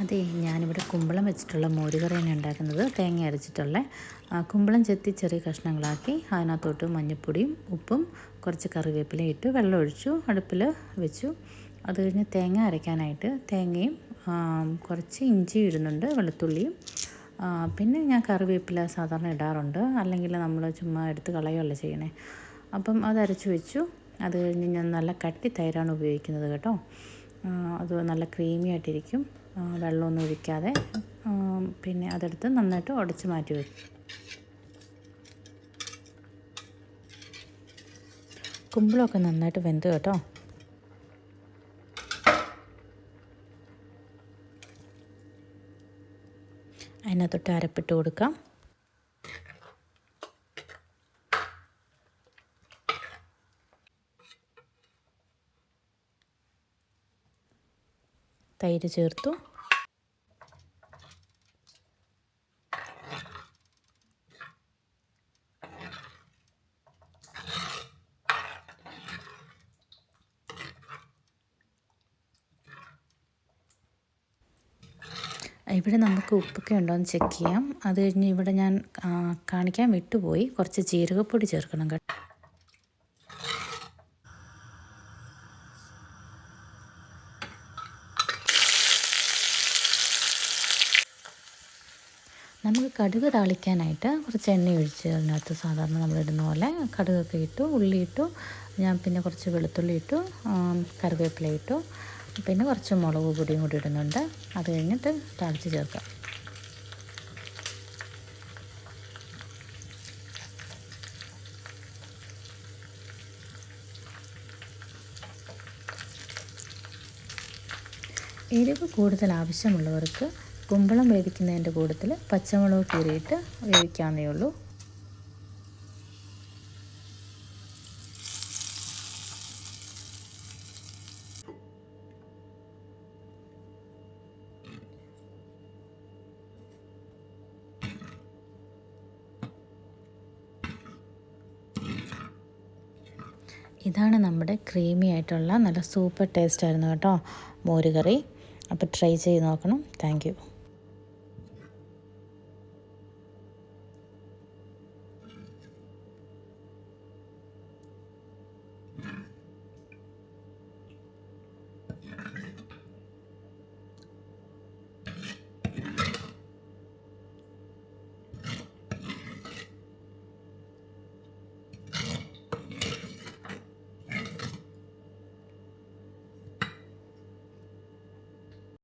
അതെ, ഞാനിവിടെ കുമ്പളം വെച്ചിട്ടുള്ള മോരുകറിയാണ് ഉണ്ടാക്കുന്നത്. തേങ്ങ അരച്ചിട്ടുള്ള കുമ്പളം ചെത്തി ചെറിയ കഷ്ണങ്ങളാക്കി അതിനകത്തോട്ട് മഞ്ഞൾപ്പൊടിയും ഉപ്പും കുറച്ച് കറിവേപ്പിലയും ഇട്ട് വെള്ളം ഒഴിച്ചു അടുപ്പിൽ വെച്ചു. അത് കഴിഞ്ഞ് തേങ്ങ അരയ്ക്കാനായിട്ട് തേങ്ങയും കുറച്ച് ഇഞ്ചിയും ഇടുന്നുണ്ട്, വെളുത്തുള്ളിയും. പിന്നെ ഞാൻ കറിവേപ്പില സാധാരണ ഇടാറുണ്ട്, അല്ലെങ്കിൽ നമ്മൾ ചുമ്മാ എടുത്ത് കളയുകയല്ല ചെയ്യണേ. അപ്പം അത് അരച്ച് വെച്ചു. അത് കഴിഞ്ഞ് ഞാൻ നല്ല കട്ടി തൈരാണ് ഉപയോഗിക്കുന്നത് കേട്ടോ. അത് നല്ല ക്രീമി ആയിട്ടിരിക്കും, വെള്ളമൊന്നും ഒഴിക്കാതെ. പിന്നെ അതെടുത്ത് നന്നായിട്ട് ഉടച്ച് മാറ്റി വയ്ക്കും. കുമ്പളമൊക്കെ നന്നായിട്ട് വെന്ത് കേട്ടോ. അതിനകത്തൊട്ട് അരപ്പിട്ട് കൊടുക്കാം. തൈര് ചേർത്തു. ഇവിടെ നമുക്ക് ഉപ്പൊക്കെ ഉണ്ടോ എന്ന് ചെക്ക് ചെയ്യാം. അത് കഴിഞ്ഞ് ഇവിടെ ഞാൻ കാണിക്കാൻ വിട്ടുപോയി, കുറച്ച് ജീരകപ്പൊടി ചേർക്കണം കേട്ടോ. നമുക്ക് കടുക് താളിക്കാനായിട്ട് കുറച്ച് എണ്ണ ഒഴിച്ച് അതിനകത്ത് സാധാരണ നമ്മളിടുന്ന പോലെ കടുകൊക്കെ ഇട്ടു, ഉള്ളി ഇട്ടു. ഞാൻ പിന്നെ കുറച്ച് വെളുത്തുള്ളി ഇട്ടു, കറിവേപ്പില ഇട്ടു, പിന്നെ കുറച്ച് മുളക് പൊടിയും കൂടി ഇടുന്നുണ്ട്. അത് കഴിഞ്ഞിട്ട് താളിച്ച് ചേർക്കാം. എരിവ് കൂടുതൽ ആവശ്യമുള്ളവർക്ക് കുമ്പളം വേവിക്കുന്നതിൻ്റെ കൂട്ടത്തിൽ പച്ചമുളക് കീറിയിട്ട് വേവിക്കാവുന്നേ ഉള്ളൂ. ഇതാണ് നമ്മുടെ ക്രീമി ആയിട്ടുള്ള നല്ല സൂപ്പർ ടേസ്റ്റ് ആയിരുന്നു കേട്ടോ മോരുകറി. അപ്പോൾ ട്രൈ ചെയ്ത് നോക്കണം. Thank you.